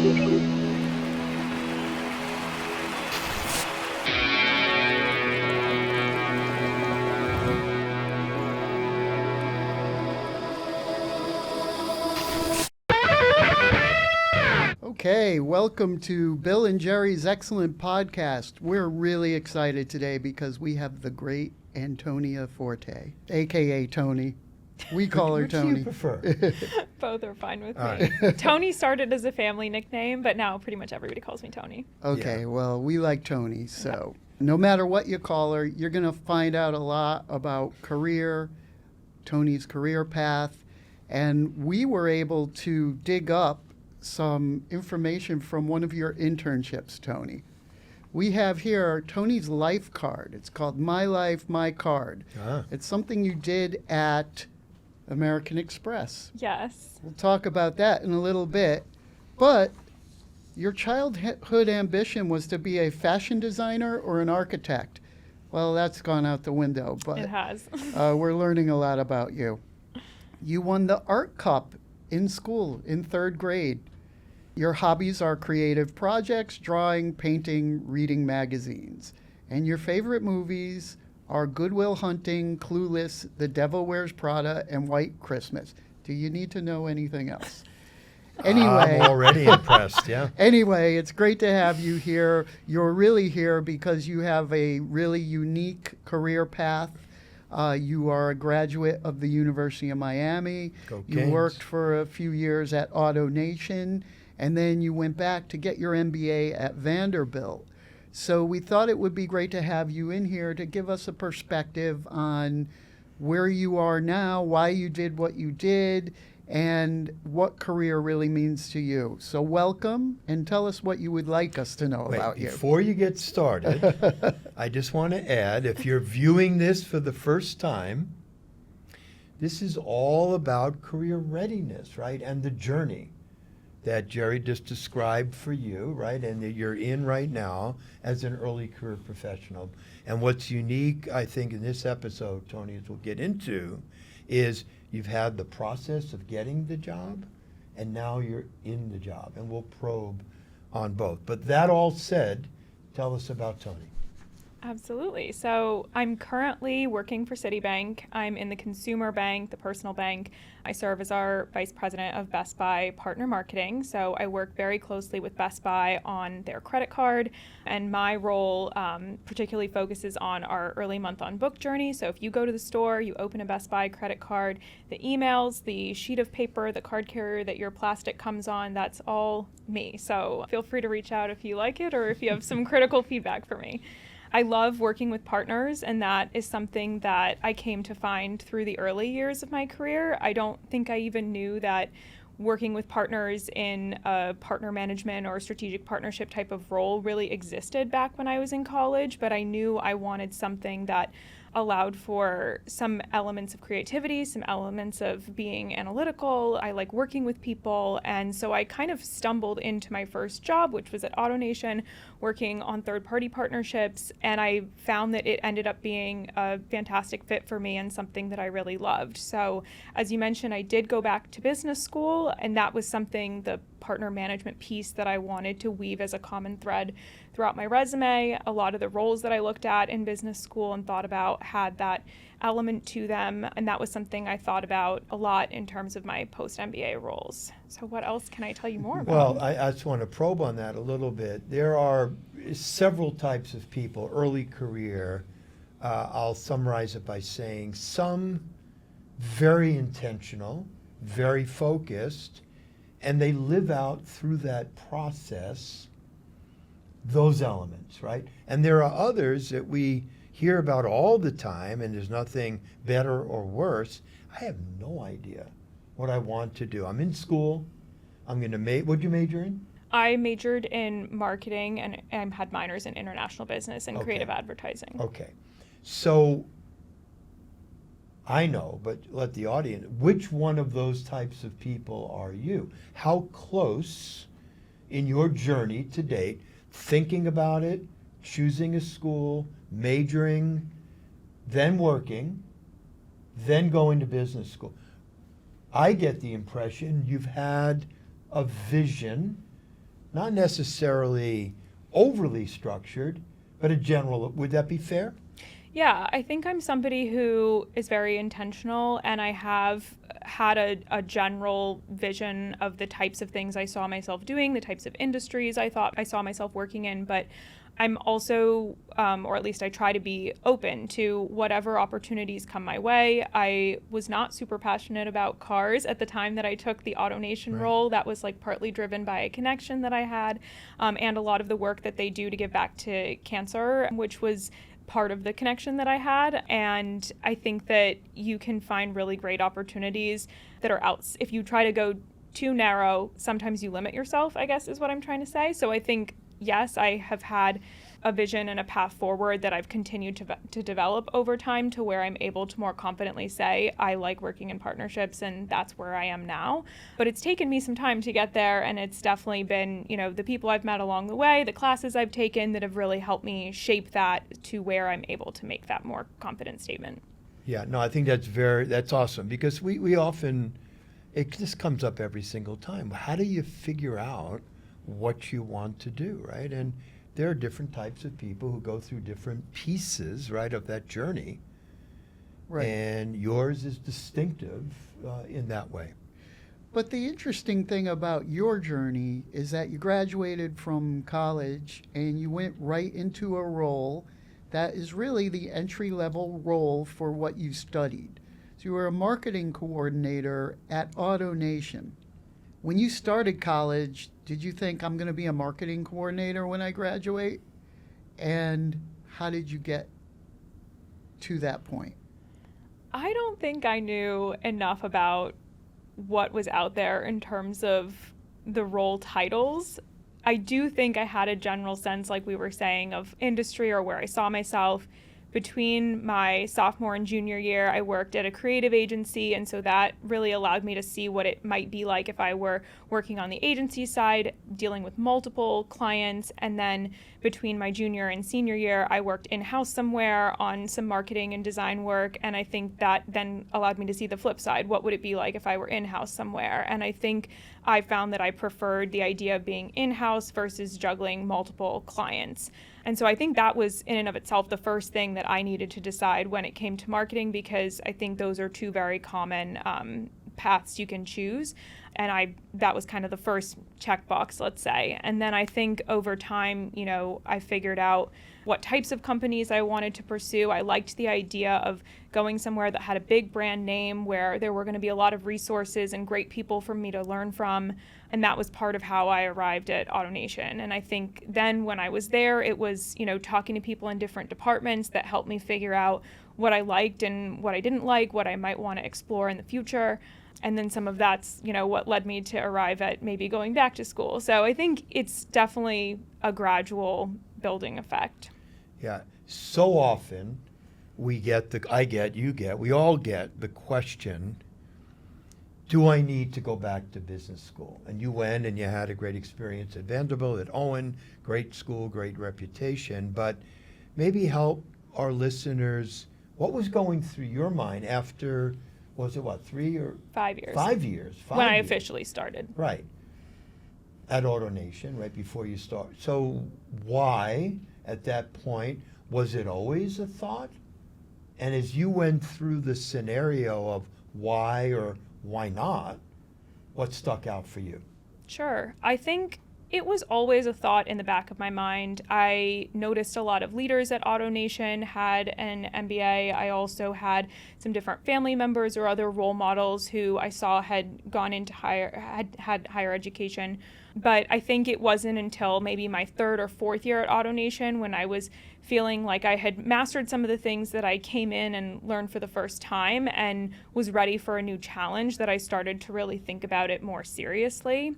Okay, welcome to Bill and Jerry's excellent podcast. We're really excited today because we have the great Toni Forte, aka Toni. We call her Toni. Which do you prefer? Both are fine with All me. Toni started as a family nickname, but now pretty much everybody calls me Toni. Okay, Yeah. well, we like Toni, so no matter what you call her, you're going to find out a lot about Toni's career path, and we were able to dig up some information from one of your internships, Toni. We have here Toni's life card. It's called My Life, My Card. It's something you did at American Express. Yes. We'll talk about that in a little bit. But your childhood ambition was to be a fashion designer or an architect. Well, that's gone out the window, but It has. we're learning a lot about you. You won the Art Cup in school in 3rd grade. Your hobbies are creative projects, drawing, painting, reading magazines. And your favorite movies are Good Will Hunting, Clueless, The Devil Wears Prada, and White Christmas. Do you need to know anything else? Anyway, I'm already impressed, yeah. Anyway, it's great to have you here. You're really here because you have a really unique career path. You are a graduate of the University of Miami. Go You Kings. worked for a few years at AutoNation, and then you went back to get your MBA at Vanderbilt. So we thought it would be great to have you in here to give us a perspective on where you are now, why you did what you did, and what career really means to you. So welcome, and tell us what you would like us to know about you. Before you get started, I just want to add, if you're viewing this for the first time, this is all about career readiness, right? And the journey that Jerry just described for you, right? And that you're in right now as an early career professional. And what's unique, I think, in this episode, Toni, as we'll get into, is you've had the process of getting the job, and now you're in the job. And we'll probe on both. But that all said, tell us about Toni. Absolutely. So I'm currently working for Citibank. I'm in the consumer bank, the personal bank. I serve as our vice president of Best Buy partner marketing. So I work very closely with Best Buy on their credit card. And my role particularly focuses on our early month on book journey. So if you go to the store, you open a Best Buy credit card, the emails, the sheet of paper, the card carrier that your plastic comes on, that's all me. So feel free to reach out if you like it or if you have some critical feedback for me. I love working with partners, and that is something that I came to find through the early years of my career. I don't think I even knew that working with partners in a partner management or strategic partnership type of role really existed back when I was in college, but I knew I wanted something that allowed for some elements of creativity, some elements of being analytical. I like working with people. And so I kind of stumbled into my first job, which was at AutoNation, working on third-party partnerships. And I found that it ended up being a fantastic fit for me and something that I really loved. So as you mentioned, I did go back to business school, and that was something, the partner management piece, that I wanted to weave as a common thread throughout my resume. A lot of the roles that I looked at in business school and thought about had that element to them, and that was something I thought about a lot in terms of my post-MBA roles. So what else can I tell you more about? Well, I just want to probe on that a little bit. There are several types of people, early career. I'll summarize it by saying some very intentional, very focused, and they live out through that process those elements, right? And there are others that we hear about all the time, and there's nothing better or worse. I have no idea what I want to do. I'm in school. I'm going to what'd you major in? I majored in marketing and I had minors in international business and creative advertising. Okay. So I know, but let the audience, which one of those types of people are you? How close in your journey to date, thinking about it, choosing a school, majoring, then working, then going to business school? I get the impression you've had a vision not necessarily overly structured, but a general, would that be fair? Yeah, I think I'm somebody who is very intentional, and I have had a general vision of the types of things I saw myself doing, the types of industries I thought I saw myself working in, but I'm also, or at least I try to be open to whatever opportunities come my way. I was not super passionate about cars at the time that I took the AutoNation Right. role. That was like partly driven by a connection that I had, and a lot of the work that they do to give back to cancer, which was part of the connection that I had. And I think that you can find really great opportunities that are out. If you try to go too narrow, sometimes you limit yourself, I guess is what I'm trying to say. So I think, yes, I have had a vision and a path forward that I've continued to develop over time to where I'm able to more confidently say I like working in partnerships, and that's where I am now. But it's taken me some time to get there, and it's definitely been, the people I've met along the way, the classes I've taken that have really helped me shape that to where I'm able to make that more confident statement. Yeah, no, I think that's awesome, because we often, it just comes up every single time. How do you figure out what you want to do, right? And there are different types of people who go through different pieces, right, of that journey. Right. And yours is distinctive in that way. But the interesting thing about your journey is that you graduated from college and you went right into a role that is really the entry-level role for what you studied. So you were a marketing coordinator at AutoNation. When you started college, did you think I'm going to be a marketing coordinator when I graduate? And how did you get to that point? I don't think I knew enough about what was out there in terms of the role titles. I do think I had a general sense, like we were saying, of industry or where I saw myself. Between my sophomore and junior year, I worked at a creative agency, and so that really allowed me to see what it might be like if I were working on the agency side, dealing with multiple clients. And then between my junior and senior year, I worked in-house somewhere on some marketing and design work, and I think that then allowed me to see the flip side. What would it be like if I were in-house somewhere? And I think I found that I preferred the idea of being in-house versus juggling multiple clients. And so I think that was in and of itself the first thing that I needed to decide when it came to marketing, because I think those are two very common paths you can choose. And that was kind of the first checkbox, let's say. And then I think over time, I figured out what types of companies I wanted to pursue. I liked the idea of going somewhere that had a big brand name, where there were going to be a lot of resources and great people for me to learn from. And that was part of how I arrived at AutoNation. And I think then when I was there, it was, talking to people in different departments that helped me figure out what I liked and what I didn't like, what I might want to explore in the future. And then some of that's, what led me to arrive at maybe going back to school. So I think it's definitely a gradual building effect. Yeah. So often we we all get the question, do I need to go back to business school? And you went and you had a great experience at Vanderbilt, at Owen, great school, great reputation, but maybe help our listeners, what was going through your mind after, was it 3 or 5 years? 5 years. When I officially started. Right. At AutoNation, right before you start. So why, at that point, was it always a thought? And as you went through the scenario of why or why not, what stuck out for you? Sure. I think it was always a thought in the back of my mind. I noticed a lot of leaders at AutoNation had an MBA. I also had some different family members or other role models who I saw had gone into had higher education. But I think it wasn't until maybe my third or fourth year at AutoNation, when I was feeling like I had mastered some of the things that I came in and learned for the first time and was ready for a new challenge, that I started to really think about it more seriously.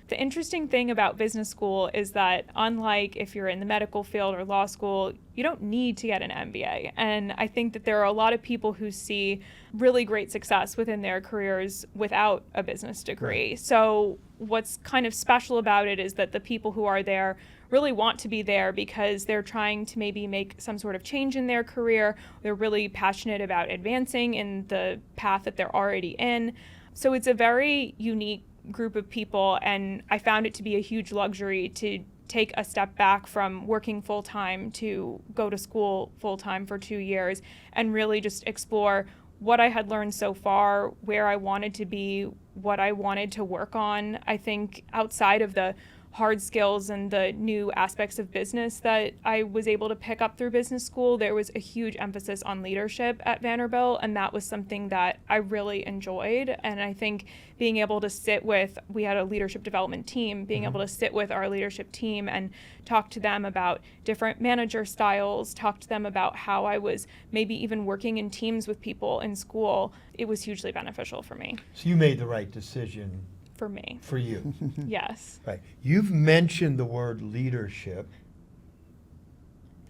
The interesting thing about business school is that, unlike if you're in the medical field or law school, you don't need to get an MBA. And I think that there are a lot of people who see really great success within their careers without a business degree. Right. So what's kind of special about it is that the people who are there really want to be there because they're trying to maybe make some sort of change in their career. They're really passionate about advancing in the path that they're already in. So it's a very unique group of people, and I found it to be a huge luxury to take a step back from working full-time to go to school full-time for 2 years and really just explore what I had learned so far, where I wanted to be, what I wanted to work on. I think outside of the hard skills and the new aspects of business that I was able to pick up through business school, there was a huge emphasis on leadership at Vanderbilt, and that was something that I really enjoyed. And I think being able to we had a leadership development team, being able to sit with our leadership team and talk to them about different manager styles, talk to them about how I was maybe even working in teams with people in school, it was hugely beneficial for me. So you made the right decision For me. for you. Yes. Right. You've mentioned the word leadership,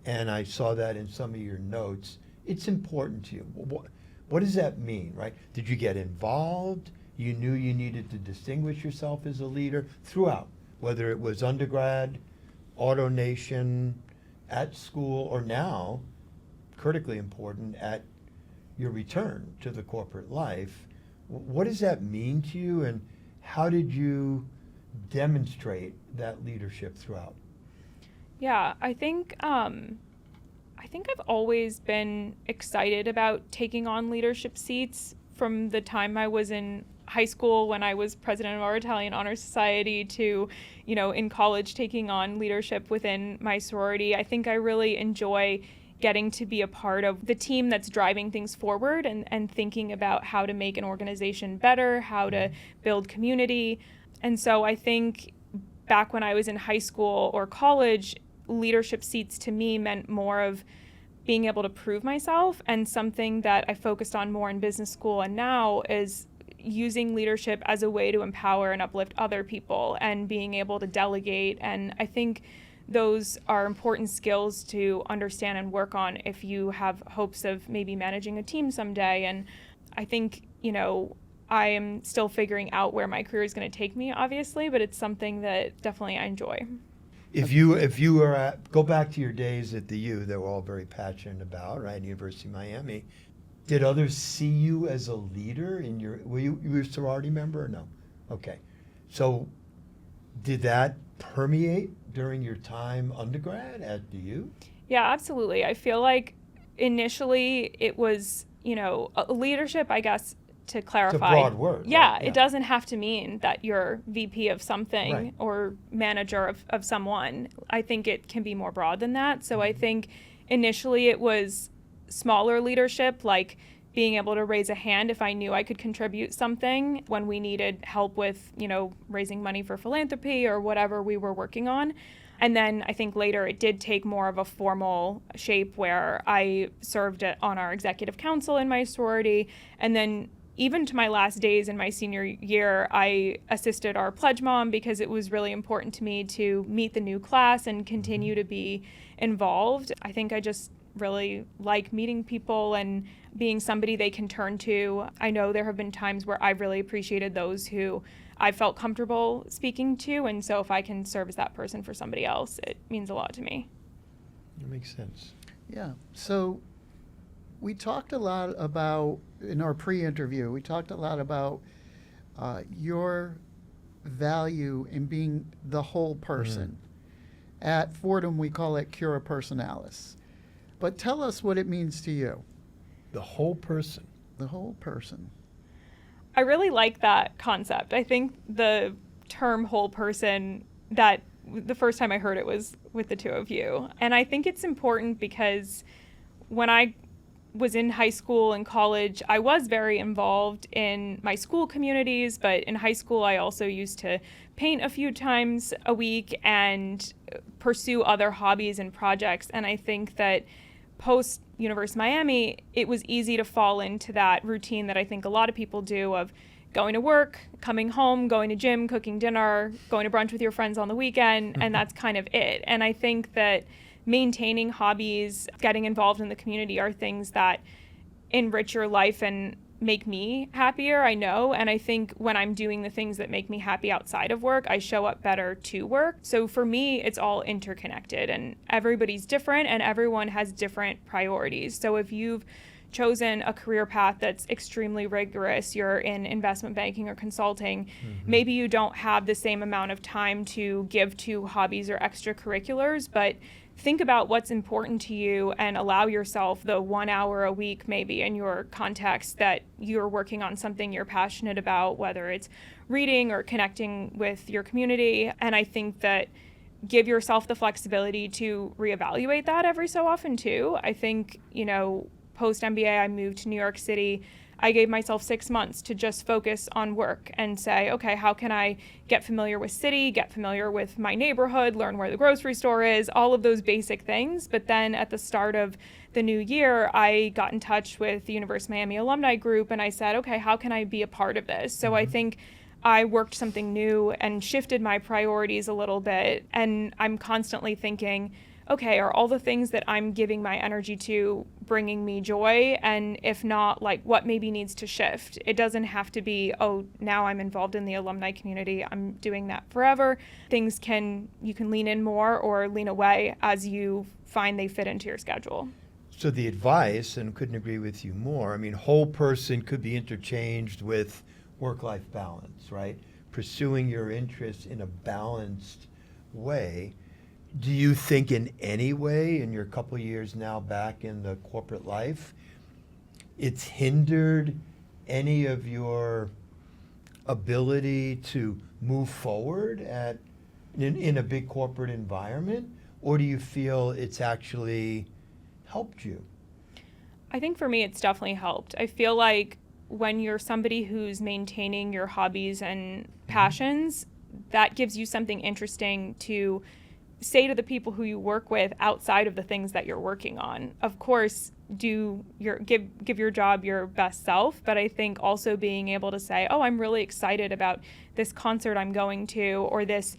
and I saw that in some of your notes. It's important to you. What does that mean, right? Did you get involved? You knew you needed to distinguish yourself as a leader throughout, whether it was undergrad, AutoNation, at school, or now, critically important, at your return to the corporate life. What does that mean to you, and how did you demonstrate that leadership throughout? Yeah, I think I've always been excited about taking on leadership seats from the time I was in high school when I was president of our Italian Honor Society to, in college taking on leadership within my sorority. I think I really enjoy getting to be a part of the team that's driving things forward and thinking about how to make an organization better, how to build community. And so I think back when I was in high school or college, leadership seats to me meant more of being able to prove myself, and something that I focused on more in business school and now is using leadership as a way to empower and uplift other people and being able to delegate. And I think those are important skills to understand and work on if you have hopes of maybe managing a team someday. And I think, I am still figuring out where my career is going to take me, obviously, but it's something that definitely I enjoy. If you were go back to your days at the U, that we're all very passionate about, right? University of Miami. Did others see you as a leader in were you a sorority member or no? Okay. So did that permeate during your time undergrad at the U? Yeah, absolutely. I feel like initially it was, leadership, I guess, to clarify. It's a broad word. Yeah, right? it doesn't have to mean that you're VP of something Right. or manager of someone. I think it can be more broad than that. So I think initially it was smaller leadership, like being able to raise a hand if I knew I could contribute something when we needed help with, raising money for philanthropy or whatever we were working on. And then I think later it did take more of a formal shape where I served on our executive council in my sorority. And then even to my last days in my senior year, I assisted our pledge mom because it was really important to me to meet the new class and continue to be involved. I think I just really like meeting people and being somebody they can turn to. I know there have been times where I've really appreciated those who I felt comfortable speaking to, and so if I can serve as that person for somebody else, it means a lot to me. That makes sense. Yeah. So we talked a lot about, in our pre-interview, we talked a lot about your value in being the whole person. At Fordham, we call it cura personalis. But tell us what it means to you. The whole person. The whole person. I really like that concept. I think the term whole person, that the first time I heard it was with the two of you. And I think it's important because when I was in high school and college, I was very involved in my school communities, but in high school I also used to paint a few times a week and pursue other hobbies and projects. And I think that post University of Miami, it was easy to fall into that routine that I think a lot of people do of going to work, coming home, going to gym, cooking dinner, going to brunch with your friends on the weekend, and that's kind of it. And I think that maintaining hobbies, getting involved in the community are things that enrich your life and make me happier, I know. And I think when I'm doing the things that make me happy outside of work, I show up better to work. So for me, it's all interconnected and everybody's different and everyone has different priorities. So if you've chosen a career path that's extremely rigorous, you're in investment banking or consulting, maybe you don't have the same amount of time to give to hobbies or extracurriculars, but think about what's important to you and allow yourself the 1 hour a week maybe in your context that you're working on something you're passionate about, whether it's reading or connecting with your community. And I think that give yourself the flexibility to reevaluate that every so often too. I think, post MBA, I moved to New York City. I gave myself 6 months to just focus on work and say, okay, how can I get familiar with city, get familiar with my neighborhood, learn where the grocery store is, all of those basic things. But then at the start of the new year, I got in touch with the University of Miami Alumni Group and I said, okay, how can I be a part of this? So I think I worked something new and shifted my priorities a little bit. And I'm constantly thinking, okay, are all the things that I'm giving my energy to bringing me joy? And if not, like what maybe needs to shift? It doesn't have to be, oh, now I'm involved in the alumni community, I'm doing that forever. You can lean in more or lean away as you find they fit into your schedule. So the advice, and couldn't agree with you more, I mean, whole person could be interchanged with work-life balance, right? Pursuing your interests in a balanced way. Do you think in any way, in your couple years now back in the corporate life, it's hindered any of your ability to move forward in a big corporate environment? Or do you feel it's actually helped you? I think for me, it's definitely helped. I feel like when you're somebody who's maintaining your hobbies and passions, that gives you something interesting to say to the people who you work with outside of the things that you're working on. Of course, give your job your best self, but I think also being able to say, oh, I'm really excited about this concert I'm going to, or this,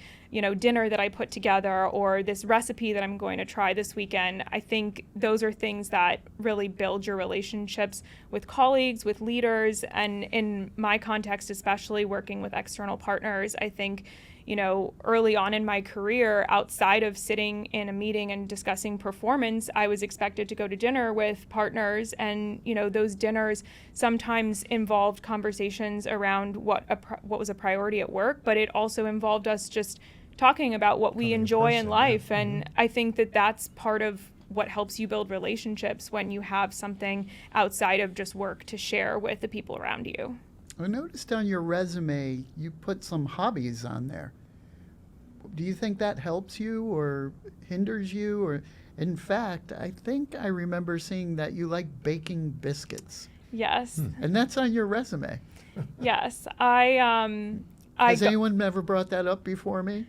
dinner that I put together, or this recipe that I'm going to try this weekend. I think those are things that really build your relationships with colleagues, with leaders, and in my context, especially working with external partners, I think early on in my career, outside of sitting in a meeting and discussing performance, I was expected to go to dinner with partners. And, those dinners sometimes involved conversations around what was a priority at work, but it also involved us just talking about what we enjoy in life. And I think that that's part of what helps you build relationships when you have something outside of just work to share with the people around you. I noticed on your resume you put some hobbies on there. Do you think that helps you or hinders you? Or, in fact, I think I remember seeing that you like baking biscuits. Yes. And that's on your resume. Yes. Has anyone ever brought that up before me?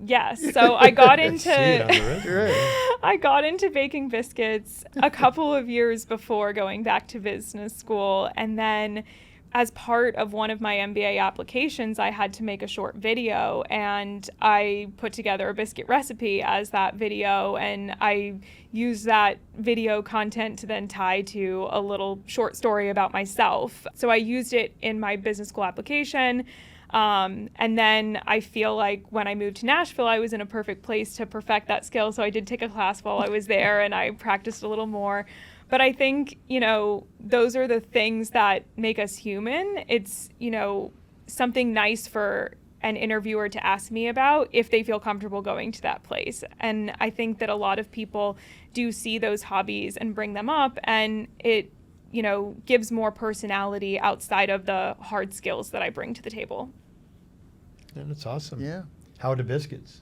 Yes. So I got into Right. I got into baking biscuits a couple of years before going back to business school, and then as part of one of my MBA applications, I had to make a short video, and I put together a biscuit recipe as that video, and I used that video content to then tie to a little short story about myself. So I used it in my business school application. And then I feel like when I moved to Nashville, I was in a perfect place to perfect that skill. So I did take a class while I was there, and I practiced a little more. But I think, those are the things that make us human. It's, something nice for an interviewer to ask me about if they feel comfortable going to that place. And I think that a lot of people do see those hobbies and bring them up, and it, gives more personality outside of the hard skills that I bring to the table. And it's awesome. Yeah. How are the biscuits?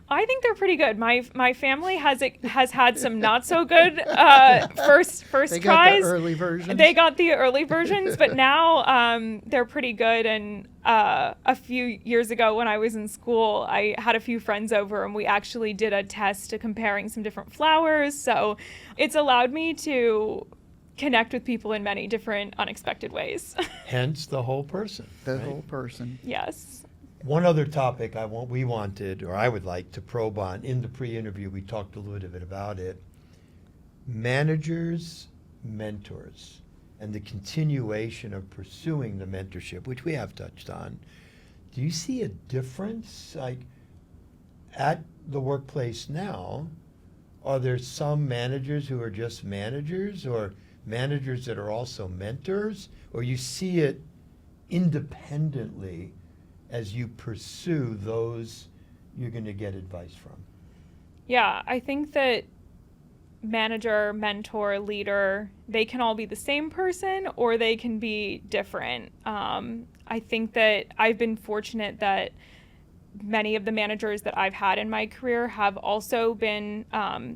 I think they're pretty good. My family has had some not so good first They tries. got the early versions. They got the early versions, but now they're pretty good. And a few years ago when I was in school, I had a few friends over, and we actually did a test to comparing some different flours. So it's allowed me to connect with people in many different unexpected ways. Hence the whole person. The right? whole person. Yes. One other topic I would like to probe on in the pre-interview, we talked a little bit about it. Managers, mentors, and the continuation of pursuing the mentorship, which we have touched on. Do you see a difference, like at the workplace now? Are there some managers who are just managers, or managers that are also mentors, or you see it independently as you pursue those you're going to get advice from? Yeah, I think that manager, mentor, leader, they can all be the same person or they can be different. I think that I've been fortunate that many of the managers that I've had in my career have also been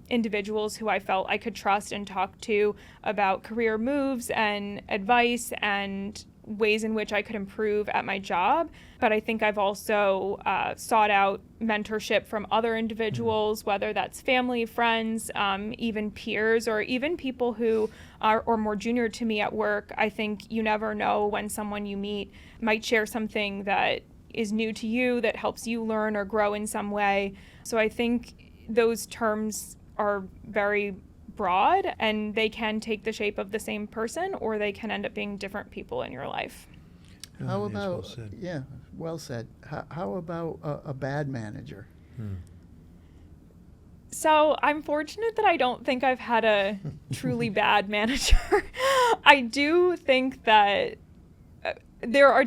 individuals who I felt I could trust and talk to about career moves and advice and ways in which I could improve at my job. But I think I've also sought out mentorship from other individuals, whether that's family, friends, even peers, or even people who are or more junior to me at work. I think you never know when someone you meet might share something that is new to you that helps you learn or grow in some way. So I think those terms are very broad, and they can take the shape of the same person, or they can end up being different people in your life. How Oh, that's well about, said. yeah, well said. How about a bad manager? So I'm fortunate that I don't think I've had a truly bad manager. I do think that there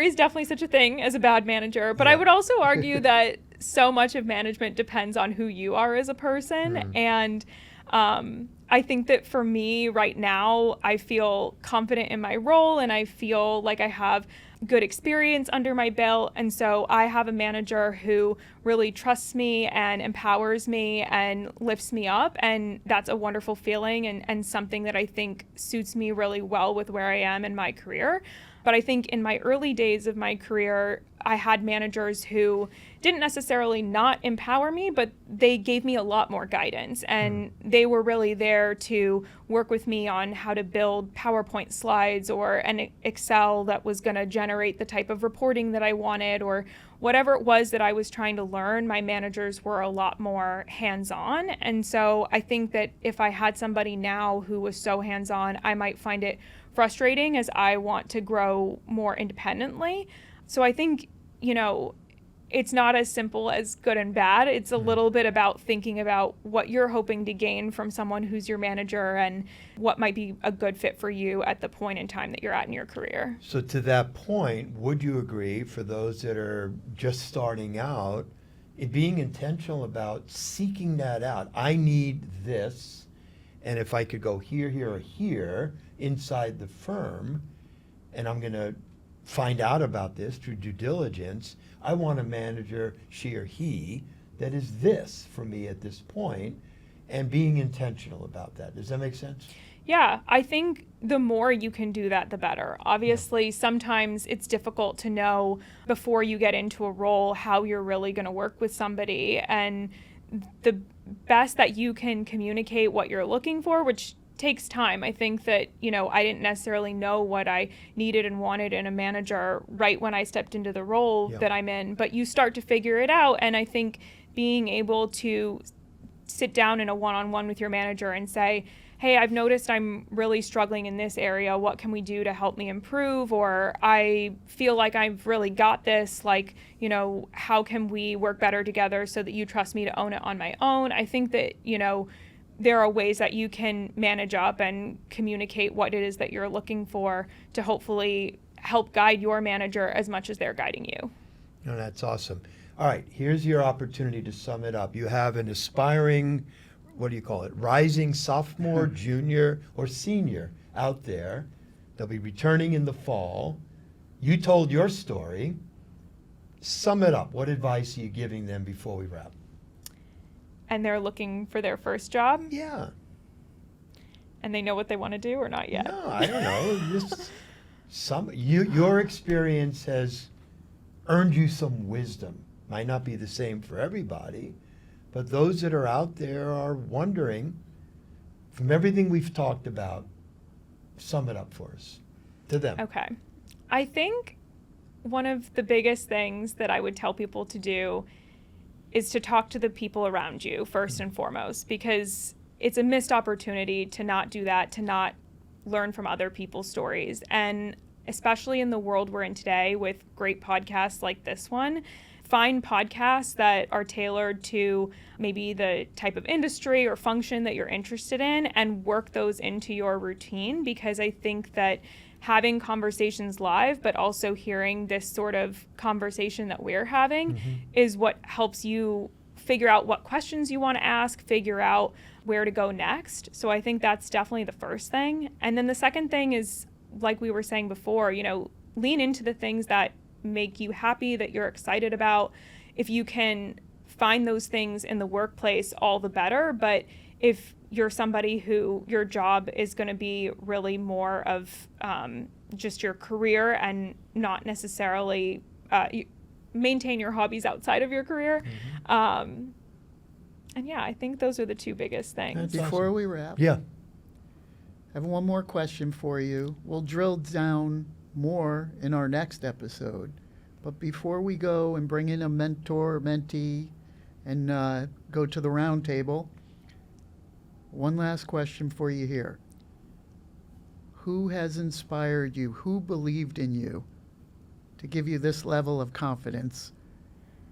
is definitely such a thing as a bad manager, but I would also argue that so much of management depends on who you are as a person. And I think that for me right now, I feel confident in my role and I feel like I have good experience under my belt. And so I have a manager who really trusts me and empowers me and lifts me up. And that's a wonderful feeling and something that I think suits me really well with where I am in my career. But I think in my early days of my career, I had managers who didn't necessarily not empower me, but they gave me a lot more guidance. And they were really there to work with me on how to build PowerPoint slides or an Excel that was going to generate the type of reporting that I wanted, or whatever it was that I was trying to learn. My managers were a lot more hands-on. And so I think that if I had somebody now who was so hands-on, I might find it frustrating as I want to grow more independently. So I think, it's not as simple as good and bad. It's a little bit about thinking about what you're hoping to gain from someone who's your manager and what might be a good fit for you at the point in time that you're at in your career. So to that point, would you agree, for those that are just starting out, it being intentional about seeking that out? I need this, and if I could go here, here, or here inside the firm, and I'm going to find out about this through due diligence, I want a manager, she or he, that is this for me at this point, and being intentional about that. Does that make sense? Yeah, I think the more you can do that, the better. Obviously, sometimes it's difficult to know before you get into a role how you're really going to work with somebody. And the best that you can communicate what you're looking for, which takes time. I think that, I didn't necessarily know what I needed and wanted in a manager right when I stepped into the role that I'm in, but you start to figure it out. And I think being able to sit down in a one-on-one with your manager and say, hey, I've noticed I'm really struggling in this area. What can we do to help me improve? Or I feel like I've really got this. Like, how can we work better together so that you trust me to own it on my own? I think that, there are ways that you can manage up and communicate what it is that you're looking for to hopefully help guide your manager as much as they're guiding you. No, that's awesome. All right, here's your opportunity to sum it up. You have an aspiring, what do you call it, rising sophomore, junior, or senior out there. They'll be returning in the fall. You told your story. Sum it up. What advice are you giving them before we wrap? And they're looking for their first job? Yeah. And they know what they want to do or not yet? No, I don't know. Your experience has earned you some wisdom. Might not be the same for everybody, but those that are out there are wondering, from everything we've talked about, sum it up for us, to them. Okay. I think one of the biggest things that I would tell people to do is to talk to the people around you first and foremost, because it's a missed opportunity to not do that, to not learn from other people's stories. And especially in the world we're in today with great podcasts like this one, find podcasts that are tailored to maybe the type of industry or function that you're interested in and work those into your routine, because I think that having conversations live, but also hearing this sort of conversation that we're having is what helps you figure out what questions you want to ask, figure out where to go next. So I think that's definitely the first thing. And then the second thing is, like we were saying before, lean into the things that make you happy, that you're excited about. If you can find those things in the workplace, all the better. But if you're somebody who your job is going to be really more of just your career and not necessarily maintain your hobbies outside of your career. And yeah, I think those are the two biggest things. Before we wrap, Yeah. I have one more question for you. We'll drill down more in our next episode. But before we go and bring in a mentor or mentee and go to the round table, one last question for you here. Who has inspired you? Who believed in you to give you this level of confidence?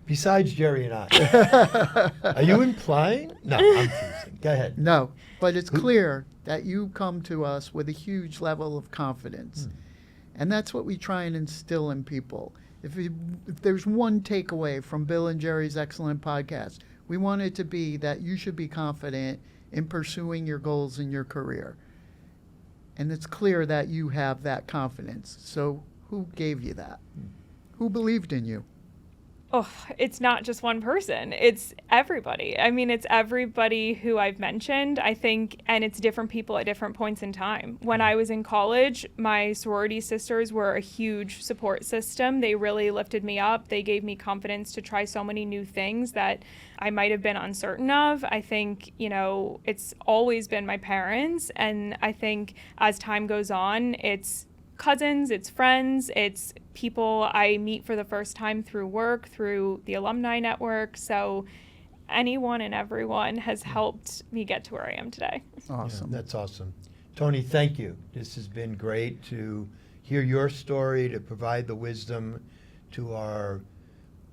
Besides Jerry and I. Are you implying? No, I'm teasing. Go ahead. No, but it's clear that you come to us with a huge level of confidence. And that's what we try and instill in people. If there's one takeaway from Bill and Jerry's excellent podcast, we want it to be that you should be confident in pursuing your goals in your career. And it's clear that you have that confidence. So who gave you that? Who believed in you? Oh, it's not just one person. It's everybody. I mean, it's everybody who I've mentioned, I think, and it's different people at different points in time. When I was in college, my sorority sisters were a huge support system. They really lifted me up. They gave me confidence to try so many new things that I might have been uncertain of. I think, it's always been my parents. And I think as time goes on, it's cousins, it's friends, it's people I meet for the first time through work, through the alumni network. So anyone and everyone has helped me get to where I am today. Awesome. Yeah, that's awesome. Toni, thank you. This has been great to hear your story, to provide the wisdom to our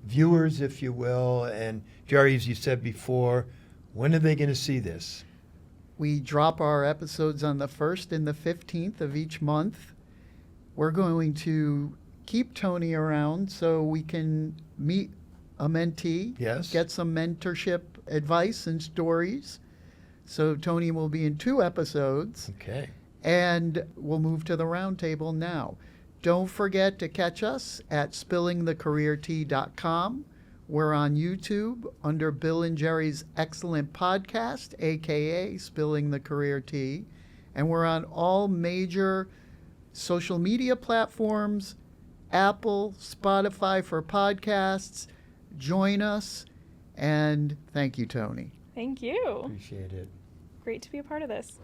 viewers, if you will. And Jerry, as you said before, when are they going to see this? We drop our episodes on the 1st and the 15th of each month. We're going to keep Toni around so we can meet a mentee, Yes. get some mentorship advice and stories. So Toni will be in 2 episodes, Okay. and we'll move to the round table now. Don't forget to catch us at spillingthecareertea.com. We're on YouTube under Bill and Jerry's excellent podcast, a.k.a. Spilling the Career Tea. And we're on all major social media platforms, Apple, Spotify for podcasts. Join us, and thank you, Toni. Thank you. Appreciate it. Great to be a part of this.